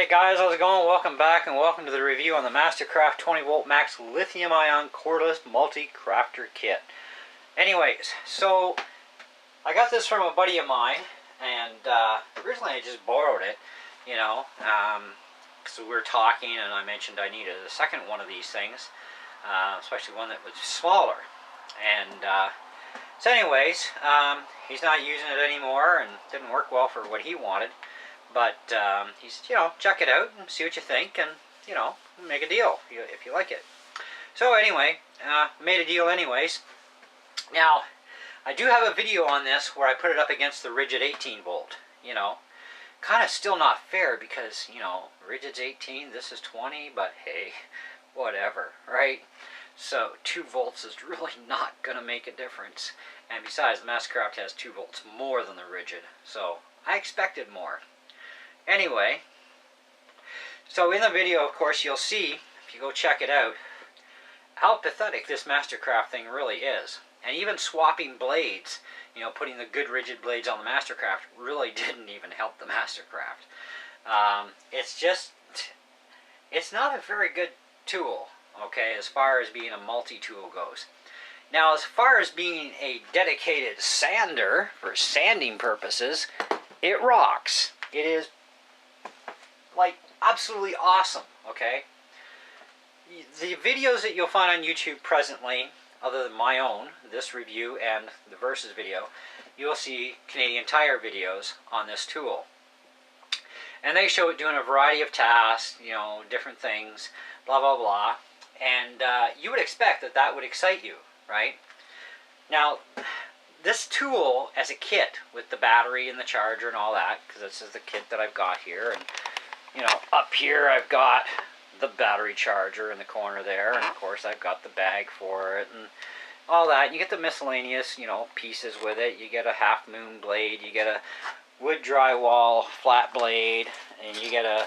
Hey guys, how's it going? Welcome back and welcome to the review on the Mastercraft 20 volt max lithium ion cordless multi-crafter kit. Anyways, so I got this from a buddy of mine, and originally I just borrowed it, you know, because we were talking and I mentioned I needed a second one of these things, especially one that was smaller. And so anyways, he's not using it anymore and didn't work well for what he wanted. But he said, you know, check it out and see what you think, and, you know, make a deal if you like it. So anyway, made a deal anyways. Now, I do have a video on this where I put it up against the Ridgid 18 volt. You know, kind of still not fair because, you know, Ridgid's 18, this is 20, but hey, whatever, right? So 2 volts is really not going to make a difference. And besides, the Mastercraft has 2 volts more than the Ridgid, so I expected more. Anyway, so in the video, of course, you'll see, if you go check it out, how pathetic this Mastercraft thing really is. And even swapping blades, you know, putting the good Ridgid blades on the Mastercraft really didn't even help the Mastercraft. It's not a very good tool, okay, as far as being a multi-tool goes. Now, as far as being a dedicated sander for sanding purposes, it rocks. It is like absolutely awesome, okay? The videos that you'll find on YouTube presently, other than my own, this review and the Versus video, you'll see Canadian Tire videos on this tool. And they show it doing a variety of tasks, you know, different things, blah, blah, blah. And you would expect that that would excite you, right? Now, this tool as a kit with the battery and the charger and all that, because this is the kit that I've got here, and you know, up here I've got the battery charger in the corner there, and of course I've got the bag for it and all that. You get the miscellaneous, you know, pieces with it. You get a half moon blade, you get a wood drywall flat blade, and you get a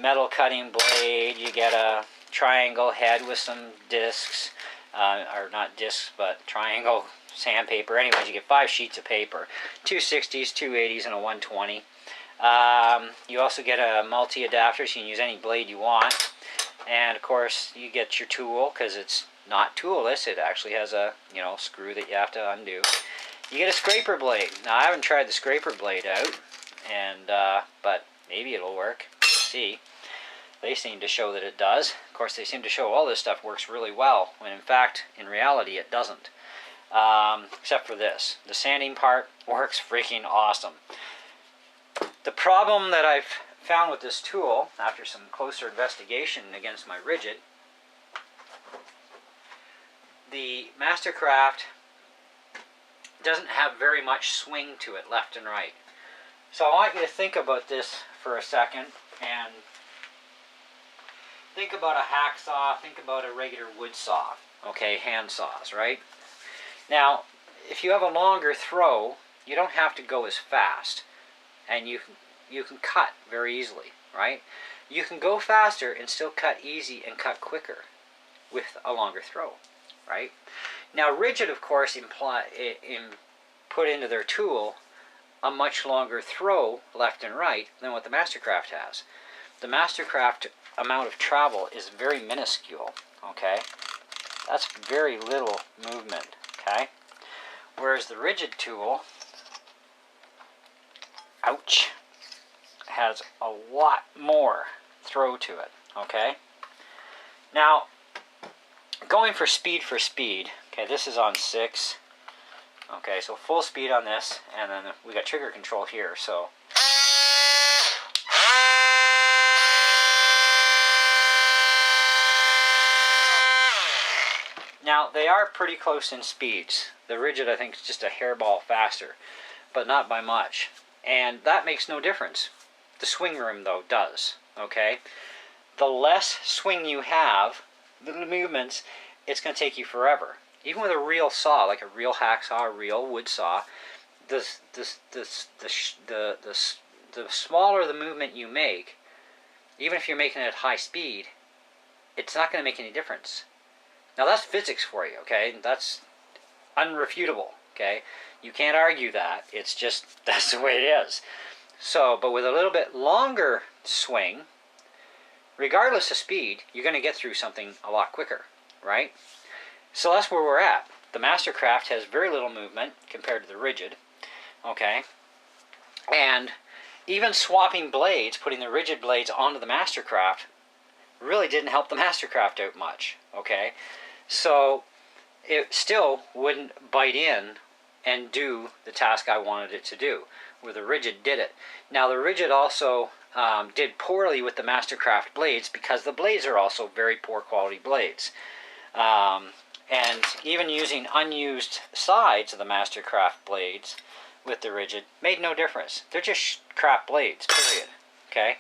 metal cutting blade, you get a triangle head with some discs, or not discs, but triangle sandpaper. Anyways, you get 5 sheets of paper, 2 60s, 2 80s, and a 120. You also get a multi-adapter, so you can use any blade you want. And of course, you get your tool, because it's not toolless. It actually has a, you know, screw that you have to undo. You get a scraper blade. Now, I haven't tried the scraper blade out, and but maybe it'll work. We'll see. They seem to show that it does. Of course, they seem to show all this stuff works really well, when in fact, in reality, it doesn't. Except for this. The sanding part works freaking awesome. The problem that I've found with this tool, after some closer investigation against my Ridgid, the Mastercraft doesn't have very much swing to it left and right. So I want you to think about this for a second, and think about a hacksaw, think about a regular wood saw, okay, hand saws, right? Now, if you have a longer throw, you don't have to go as fast, and you can cut very easily, right? You can go faster and still cut easy and cut quicker with a longer throw, right? Now, Ridgid, of course, put into their tool a much longer throw left and right than what the Mastercraft has. The Mastercraft amount of travel is very minuscule, okay? That's very little movement, okay? Whereas the Ridgid tool, ouch, has a lot more throw to it, okay? Now, going for speed, okay, this is on 6, okay, so full speed on this, and then we got trigger control here, so. Now, they are pretty close in speeds. The Ridgid, I think, is just a hairball faster, but not by much. And that makes no difference. The swing room, though, does, okay? The less swing you have, the movements, it's going to take you forever. Even with a real saw, like a real hacksaw, a real wood saw, the smaller the movement you make, even if you're making it at high speed, it's not going to make any difference. Now, that's physics for you, okay? That's unrefutable, okay? You can't argue that. It's just, that's the way it is. So, but with a little bit longer swing, regardless of speed, you're going to get through something a lot quicker, right? So that's where we're at. The Mastercraft has very little movement compared to the Ridgid, okay? And even swapping blades, putting the Ridgid blades onto the Mastercraft, really didn't help the Mastercraft out much, okay? So it still wouldn't bite in and do the task I wanted it to do, where the Ridgid did it. Now the Ridgid also did poorly with the Mastercraft blades because the blades are also very poor quality blades. And even using unused sides of the Mastercraft blades with the Ridgid made no difference. They're just crap blades, period. Okay?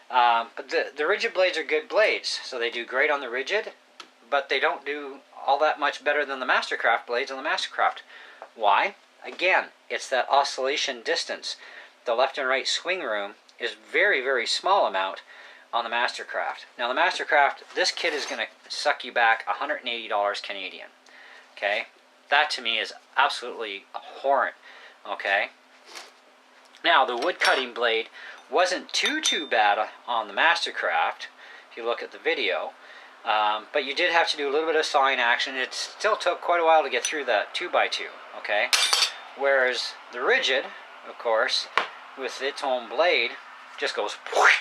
But the Ridgid blades are good blades, so they do great on the Ridgid, but they don't do all that much better than the Mastercraft blades on the Mastercraft. Why? Again, it's that oscillation distance. The left and right swing room is very, very small amount on the Mastercraft. Now the Mastercraft, this kit is going to suck you back $180 Canadian. Okay? That to me is absolutely abhorrent. Okay? Now the wood cutting blade wasn't too bad on the Mastercraft, if you look at the video. But you did have to do a little bit of sawing action. It still took quite a while to get through that 2x2, okay? Whereas the Ridgid, of course, with its own blade, just goes whoosh,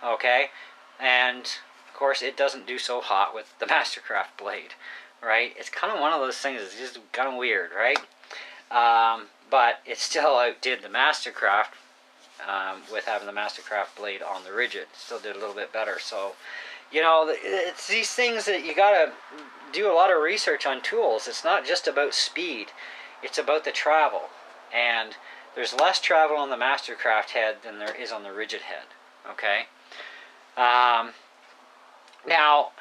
okay? And, of course, it doesn't do so hot with the Mastercraft blade, right? It's kind of one of those things that's just kind of weird, right? But it still outdid the Mastercraft with having the Mastercraft blade on the Ridgid. Still did a little bit better, so... You know, it's these things that you gotta do a lot of research on tools. It's not just about speed, it's about the travel. And there's less travel on the Mastercraft head than there is on the Ridgid head, okay? Now,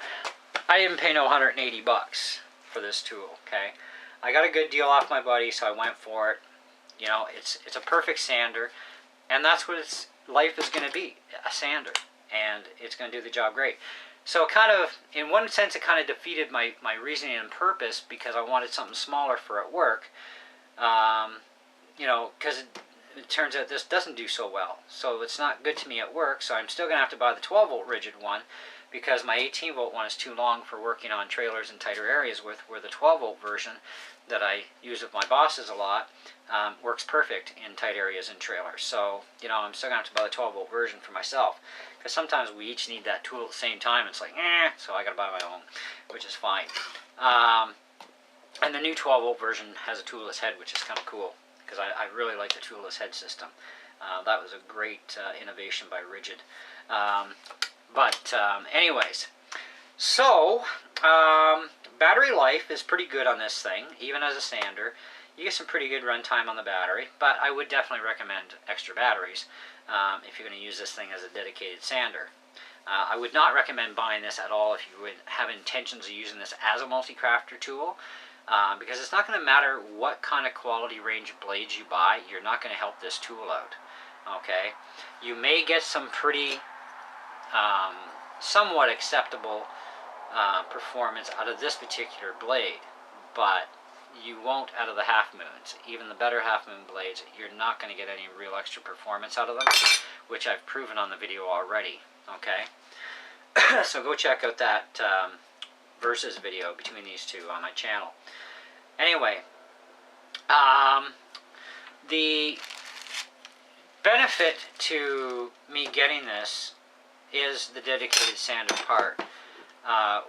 I didn't pay no 180 bucks for this tool, okay? I got a good deal off my buddy, so I went for it. You know, it's a perfect sander, and that's what its life is going to be, a sander. And it's going to do the job great. So kind of, in one sense, it kind of defeated my reasoning and purpose because I wanted something smaller for at work. You know, because it turns out this doesn't do so well. So it's not good to me at work, so I'm still going to have to buy the 12-volt Ridgid one because my 18-volt one is too long for working on trailers in tighter areas with, where the 12-volt version that I use with my bosses a lot works perfect in tight areas and trailers. So, you know, I'm still going to have to buy the 12-volt version for myself. Because sometimes we each need that tool at the same time. It's like, so I got to buy my own, which is fine. And the new 12-volt version has a toolless head, which is kind of cool. Because I really like the toolless head system. That was a great innovation by Ridgid. Anyways, so battery life is pretty good on this thing, even as a sander. You get some pretty good runtime on the battery, but I would definitely recommend extra batteries if you're going to use this thing as a dedicated sander. I would not recommend buying this at all if you would have intentions of using this as a multi-crafter tool, because it's not going to matter what kind of quality range of blades you buy, you're not going to help this tool out. Okay, you may get some pretty somewhat acceptable performance out of this particular blade, but you won't out of the half moons. Even the better half moon blades, you're not going to get any real extra performance out of them, which I've proven on the video already. Okay, so go check out that versus video between these two on my channel. Anyway, the benefit to me getting this is the dedicated sander part.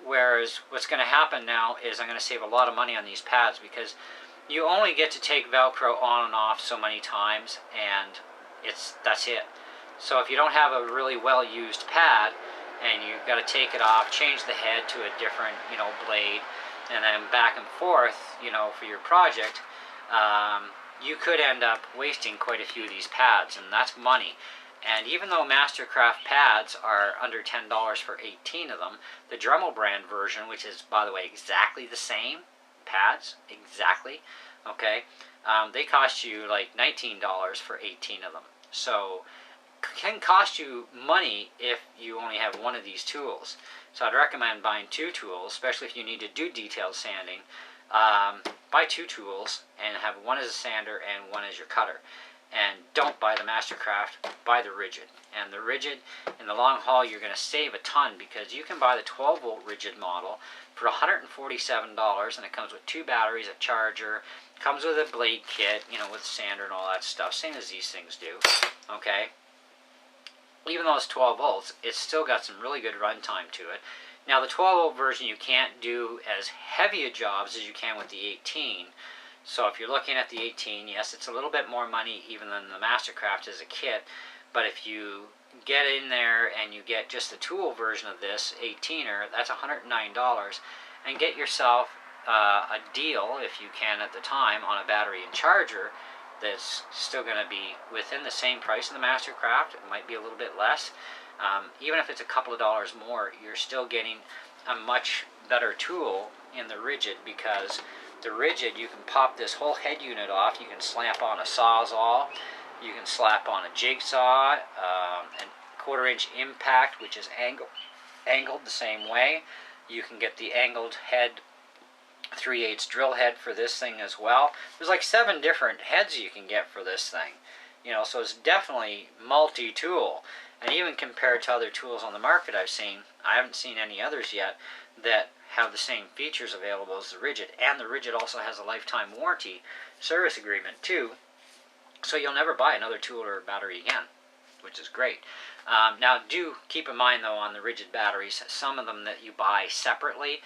Whereas what's going to happen now is I'm going to save a lot of money on these pads because you only get to take Velcro on and off so many times, and that's it. So if you don't have a really well used pad and you've got to take it off, change the head to a different, you know, blade, and then back and forth, you know, for your project, you could end up wasting quite a few of these pads, and that's money. And even though Mastercraft pads are under $10 for 18 of them, the Dremel brand version, which is, by the way, exactly the same pads, exactly, okay, they cost you like $19 for 18 of them. So can cost you money if you only have one of these tools. So I'd recommend buying two tools, especially if you need to do detailed sanding. Buy two tools and have one as a sander and one as your cutter. and don't buy the Mastercraft, buy the Ridgid. And the Ridgid, in the long haul, you're going to save a ton, because you can buy the 12-volt Ridgid model for $147, and it comes with 2 batteries, a charger, comes with a blade kit, you know, with sander and all that stuff, same as these things do, okay? Even though it's 12 volts, it's still got some really good runtime to it. Now, the 12-volt version, you can't do as heavy a jobs as you can with the 18. So if you're looking at the 18, yes, it's a little bit more money even than the Mastercraft as a kit. But if you get in there and you get just the tool version of this 18er, that's $109. And get yourself a deal, if you can at the time, on a battery and charger that's still going to be within the same price of the Mastercraft. It might be a little bit less. Even if it's a couple of dollars more, you're still getting a much better tool in the Ridgid, because the Ridgid, you can pop this whole head unit off. You can slap on a Sawzall. You can slap on a jigsaw, and 1/4-inch impact, which is angled the same way. You can get the angled head 3/8 drill head for this thing as well. There's like 7 different heads you can get for this thing. You know, so it's definitely multi-tool. And even compared to other tools on the market I've seen, I haven't seen any others yet that have the same features available as the Ridgid. And the Ridgid also has a lifetime warranty service agreement too. So you'll never buy another tool or battery again, which is great. Now, do keep in mind, though, on the Ridgid batteries, some of them that you buy separately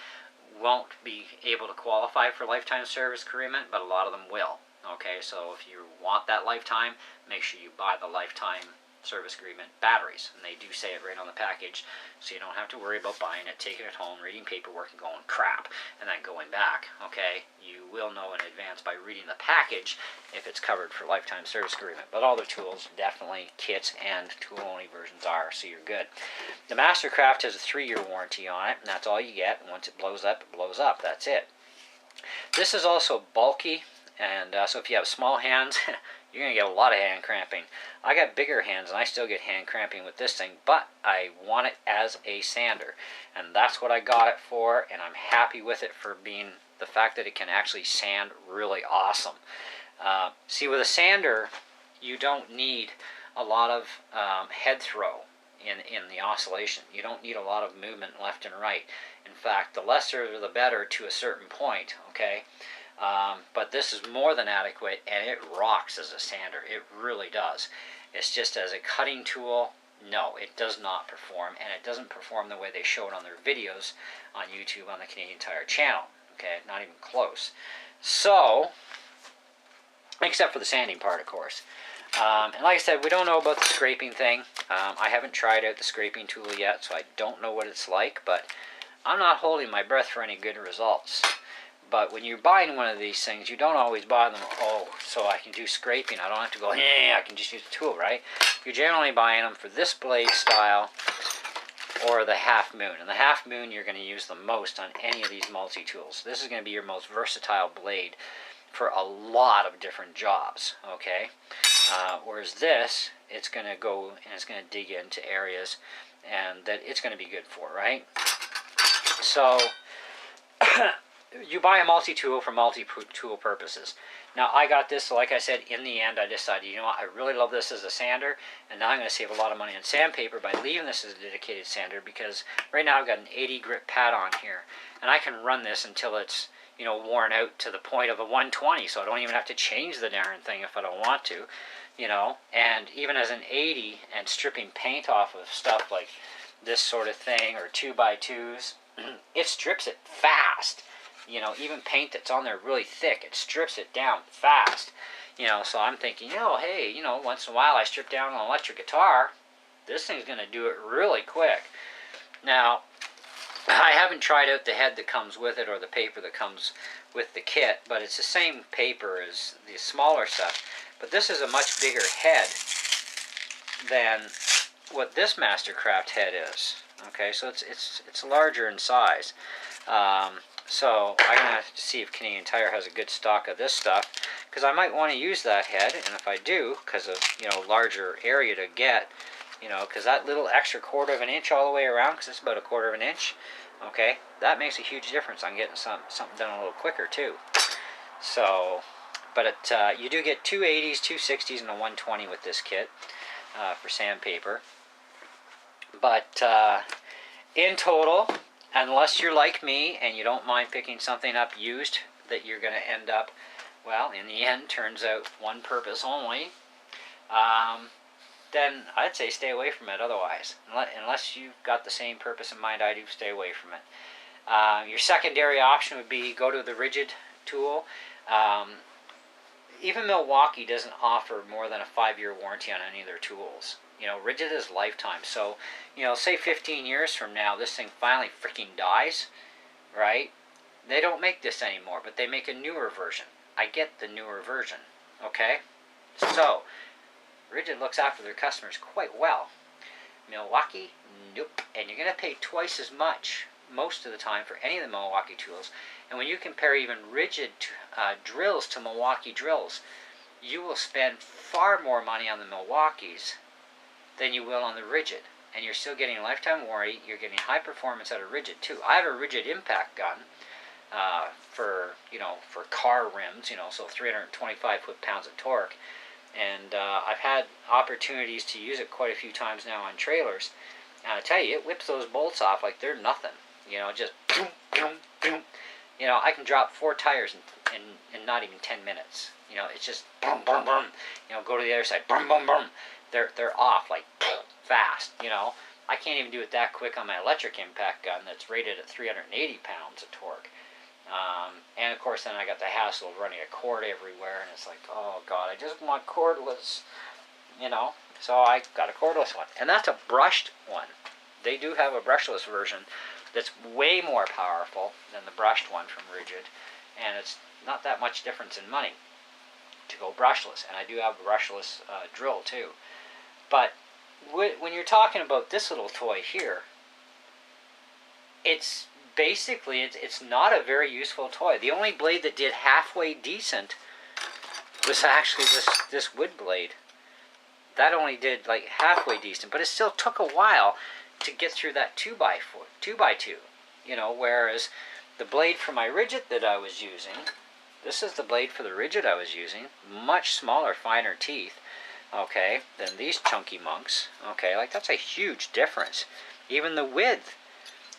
won't be able to qualify for lifetime service agreement, but a lot of them will. Okay, so if you want that lifetime, make sure you buy the lifetime service agreement batteries, and they do say it right on the package, so you don't have to worry about buying it, taking it home, reading paperwork, and going crap, and then going back. Okay, you will know in advance by reading the package if it's covered for lifetime service agreement. But all the tools, definitely kits and tool-only versions are, so you're good. The Mastercraft has a 3-year warranty on it, and that's all you get. Once it blows up, it blows up. That's it. This is also bulky, and so if you have small hands, you're going to get a lot of hand cramping. I got bigger hands and I still get hand cramping with this thing, but I want it as a sander. And that's what I got it for, and I'm happy with it for being the fact that it can actually sand really awesome. See, with a sander, you don't need a lot of head throw in the oscillation. You don't need a lot of movement left and right. In fact, the lesser the better to a certain point, okay? But this is more than adequate, and it rocks as a sander. It really does. It's just as a cutting tool, no, it does not perform, and it doesn't perform the way they show it on their videos on YouTube on the Canadian Tire channel. Okay, not even close. So, except for the sanding part, of course. And like I said, we don't know about the scraping thing. I haven't tried out the scraping tool yet, so I don't know what it's like, but I'm not holding my breath for any good results. But when you're buying one of these things, you don't always buy them, oh, so I can do scraping. I don't have to go, I can just use the tool, right? You're generally buying them for this blade style or the half moon. And the half moon you're going to use the most on any of these multi-tools. This is going to be your most versatile blade for a lot of different jobs, okay? Whereas this, it's going to go and it's going to dig into areas and that it's going to be good for, right? So you buy a multi-tool for multi-tool purposes. Now, I got this, so like I said, in the end, I decided, you know what, I really love this as a sander, and now I'm going to save a lot of money on sandpaper by leaving this as a dedicated sander, because right now I've got an 80 grit pad on here, and I can run this until it's, you know, worn out to the point of a 120, so I don't even have to change the darn thing if I don't want to, you know, and even as an 80 and stripping paint off of stuff like this sort of thing, or 2x2s, it strips it fast. You know, even paint that's on there really thick, it strips it down fast. You know, so I'm thinking, you know, hey, you know, once in a while I strip down an electric guitar, this thing's going to do it really quick. Now, I haven't tried out the head that comes with it or the paper that comes with the kit, but it's the same paper as the smaller stuff. But this is a much bigger head than what this Mastercraft head is. Okay, so it's larger in size. So I'm going to have to see if Canadian Tire has a good stock of this stuff, because I might want to use that head, and if I do, because of, you know, larger area to get, you know, because that little extra 1/4 inch all the way around, because it's about a 1/4 inch, okay, that makes a huge difference on getting something done a little quicker too. So But you do get two 80s, two 60s, and a 120 with this kit for sandpaper. But in total, unless you're like me and you don't mind picking something up used that you're going to end up, well, in the end, turns out one purpose only, then I'd say stay away from it otherwise. Unless you've got the same purpose in mind I do, stay away from it. Your secondary option would be go to the Ridgid tool. Even Milwaukee doesn't offer more than a 5-year warranty on any of their tools. You know, Ridgid is lifetime. So, you know, say 15 years from now, this thing finally freaking dies, right? They don't make this anymore, but they make a newer version. I get the newer version, okay? So, Ridgid looks after their customers quite well. Milwaukee, nope. And you're going to pay twice as much most of the time for any of the Milwaukee tools. And when you compare even Ridgid drills to Milwaukee drills, you will spend far more money on the Milwaukees than you will on the Ridgid. And you're still getting a lifetime warranty. You're getting high performance out of Ridgid too. I have a Ridgid impact gun for car rims, so 325 foot-pounds of torque. And I've had opportunities to use it quite a few times now on trailers. And I tell you, it whips those bolts off like they're nothing. Just boom, boom, boom. I can drop 4 tires in not even 10 minutes. It's just boom, boom, boom. Go to the other side, boom, boom, boom. They're off like fast. I can't even do it that quick on my electric impact gun that's rated at 380 pounds of torque. And of course, then I got the hassle of running a cord everywhere, and it's like, oh god, I just want cordless. So I got a cordless one, and that's a brushed one. They do have a brushless version that's way more powerful than the brushed one from Ridgid, and it's not that much difference in money to go brushless. And I do have a brushless drill too. But when you're talking about this little toy here, it's basically it's not a very useful toy. The only blade that did halfway decent was actually this wood blade. That only did like halfway decent, but it still took a while to get through that 2x2. Whereas the blade for my Ridgid that I was using, this is the blade for the Ridgid I was using, much smaller, finer teeth, okay, than these chunky monks, okay, like that's a huge difference. Even the width,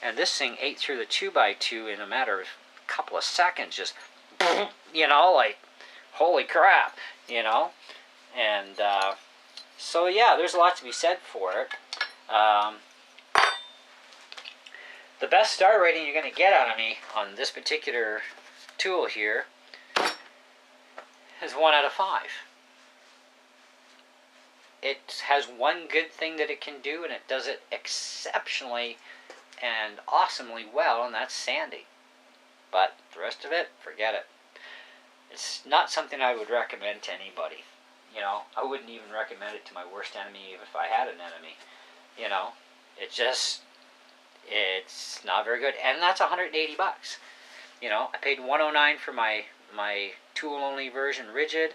and this thing ate through the 2x2 in a matter of a couple of seconds, just, like, holy crap, and, so yeah, there's a lot to be said for it. The best star rating you're going to get out of me on this particular tool here is 1 out of 5. It has one good thing that it can do, and it does it exceptionally and awesomely well, and that's sanding. But the rest of it, forget it. It's not something I would recommend to anybody. I wouldn't even recommend it to my worst enemy if I had an enemy. It's not very good, and that's $180. I paid $109 for my tool-only version Ridgid.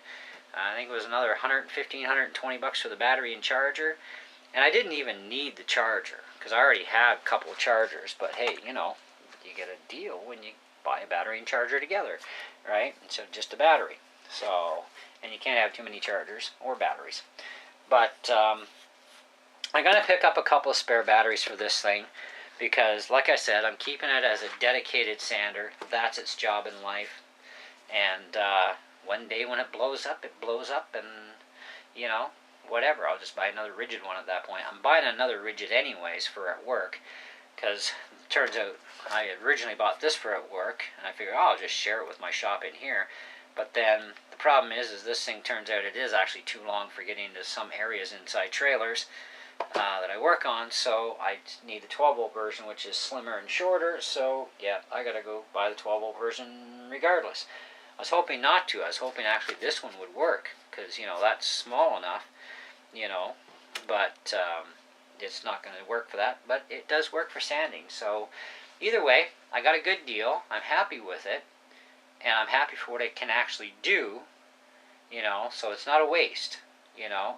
I think it was another $115, $120 for the battery and charger, and I didn't even need the charger because I already have a couple of chargers. But hey, you get a deal when you buy a battery and charger together, right? Instead of just a battery. So, and you can't have too many chargers or batteries. But I'm gonna pick up a couple of spare batteries for this thing, because like I said, I'm keeping it as a dedicated sander. That's its job in life. And one day when it blows up, and whatever, I'll just buy another Ridgid one at that point. I'm buying another Ridgid anyways for at work, because it turns out I originally bought this for at work, and I figured, oh, I'll just share it with my shop in here. But then the problem is this thing turns out it is actually too long for getting into some areas inside trailers that I work on, so I need the 12-volt version, which is slimmer and shorter. So yeah, I gotta go buy the 12-volt version regardless. I was hoping not to. I was hoping actually this one would work, because that's small enough, but it's not going to work for that. But it does work for sanding. So either way, I got a good deal. I'm happy with it, and I'm happy for what it can actually do. So it's not a waste.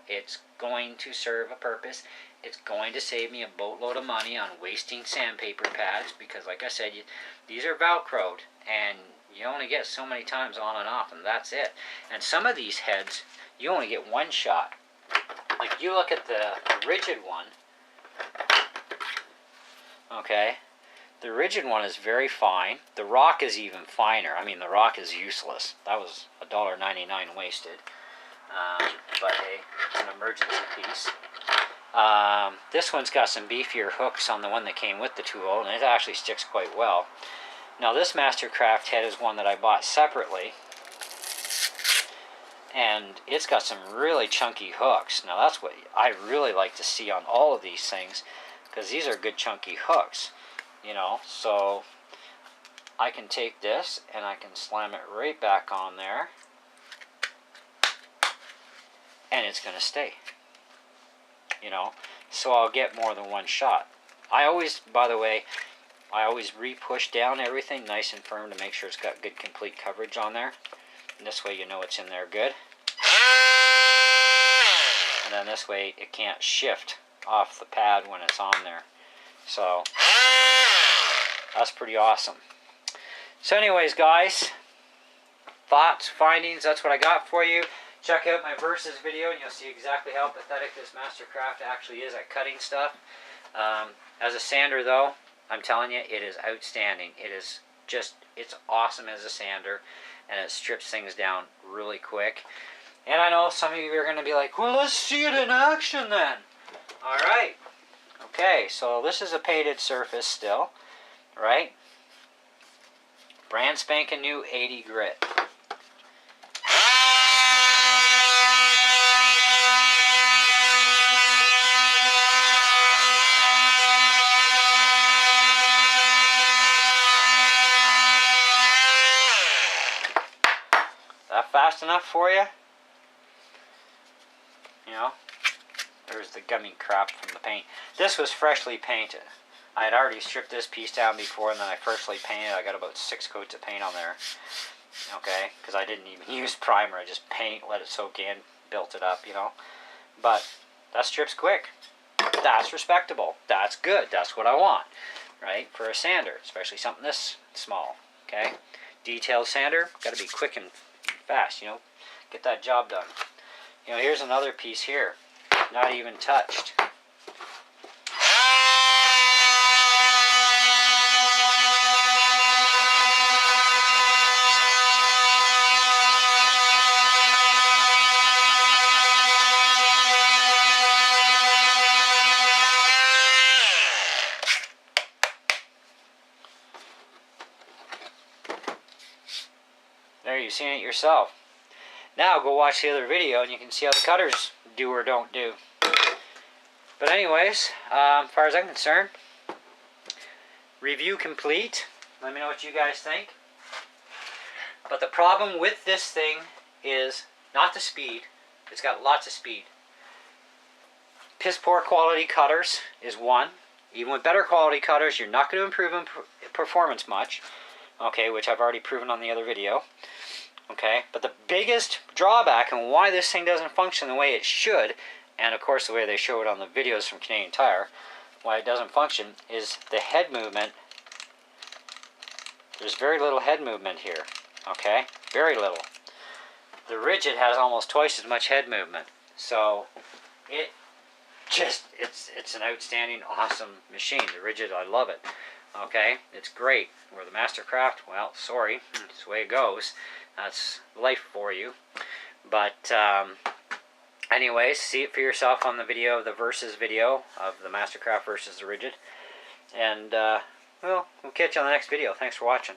It's going to serve a purpose. It's going to save me a boatload of money on wasting sandpaper pads, because like I said, these are Velcroed, and You only get so many times on and off, and that's it. And some of these heads, you only get one shot. Like you look at the Ridgid one, okay? The Ridgid one is very fine. The rock is even finer. I mean, the rock is useless. That was $1.99 wasted. But hey, it's an emergency piece. This one's got some beefier hooks on the one that came with the tool, and it actually sticks quite well. Now this Mastercraft head is one that I bought separately, and it's got some really chunky hooks. Now that's what I really like to see on all of these things, because these are good chunky hooks, you know. So I can take this and I can slam it right back on there, and it's going to stay, you know. So I'll get more than one shot. I always, by the way, I always re-push down everything nice and firm to make sure it's got good complete coverage on there. And this way you know it's in there good. And then this way it can't shift off the pad when it's on there. So that's pretty awesome. So anyways, guys, thoughts, findings, that's what I got for you. Check out my Versus video and you'll see exactly how pathetic this Mastercraft actually is at cutting stuff. As a sander though, I'm telling you, it is outstanding. It is just, it's awesome as a sander, and it strips things down really quick. And I know some of you are going to be like, well, let's see it in action then. Alright. Okay, so this is a painted surface still, right? Brand spanking new 80 grit. That fast enough for you? You know, there's the gummy crap from the paint. This was freshly painted. I had already stripped this piece down before, and then I freshly painted. I got about 6 coats of paint on there. Okay, because I didn't even use primer. I just paint, let it soak in, built it up, you know. But that strips quick. That's respectable. That's good. That's what I want, right, for a sander, especially something this small. Okay, detailed sander, got to be quick and fast, you know, get that job done. You know, here's another piece here, not even touched. There, you've seen it yourself. Now go watch the other video and you can see how the cutters do or don't do. But anyways, as far as I'm concerned, review complete. Let me know what you guys think. But the problem with this thing is not the speed. It's got lots of speed. Piss poor quality cutters is one. Even with better quality cutters, you're not going to improve in performance much. Okay, which I've already proven on the other video. Okay, but the biggest drawback and why this thing doesn't function the way it should, and of course the way they show it on the videos from Canadian Tire, why it doesn't function is the head movement. There's very little head movement here. Okay, very little. The Ridgid has almost twice as much head movement. So it just, it's an outstanding, awesome machine. The Ridgid, I love it. Okay, it's great. Where the Mastercraft, well, sorry, it's the way it goes. That's life for you. But anyways, see it for yourself on the video, the Versus video of the Mastercraft versus the Ridgid. And well, we'll catch you on the next video. Thanks for watching.